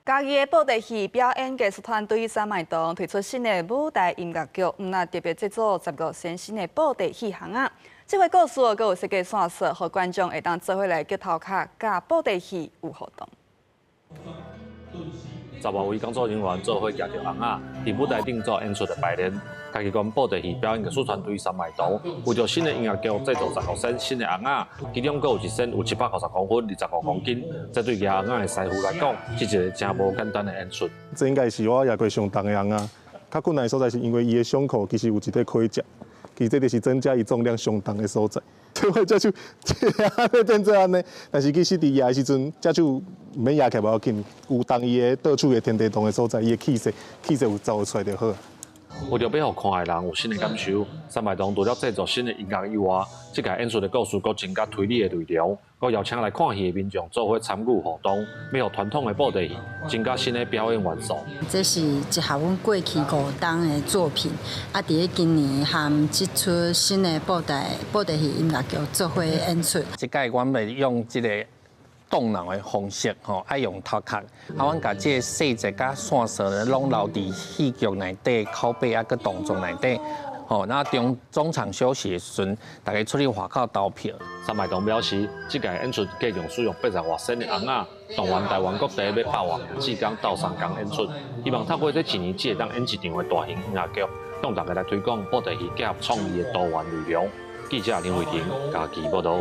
嘉义的布袋戏表演艺术团队三麦堂推出新的舞台音乐剧，那特别制作15先新的布袋戏行啊。这回故事佫有设计线索，互观众会当做伙来脚头壳甲布袋戏有互动。10多位工作人员做伙夹着红仔，伫舞台顶做演出的排练。嘉义县布袋戏表演艺术团队三麦堂为着新的音乐剧制作15身新的红仔，其中佫有一身有790公分、25公斤。这对夹红仔的师傅来讲，是一个真无简单的演出。这应该是我也过上重的红仔。较困难的所在是因为伊的伤口其实有一块可以食，其实这就是增加伊重量上重的所在。所以这就要变做安尼，但是其实伫压的时阵，这就唔免压起来无要紧，有当伊的到处的天地动的所在，伊的气势有走出来就好。为着要互看的人有新的感受，三麦堂除了制作新的音乐以外，这届演出的故事佫增加推理的内容，佫邀请来看戏的民众做伙参与互动，要互传统的布袋戏增加新的表演元素。这是一项阮过去5档的作品，啊，伫咧今年含这出新的布袋戏音乐剧做伙演出。这届阮要用这个动脑的方式，爱用头壳，阮甲这细节甲线索呢，拢留伫戏剧内底、口碑啊，佮动作内底。那中场休息的时阵，大家出去外口投票。三麦堂表示，这届演出继续使用80外身的红仔，动员台湾各地要8万4天到3天演出，希望透过这一年只会当演一场的大型音乐剧，向大家来推广布袋戏结合创意的多元内容。记者林伟霆，嘉义报道。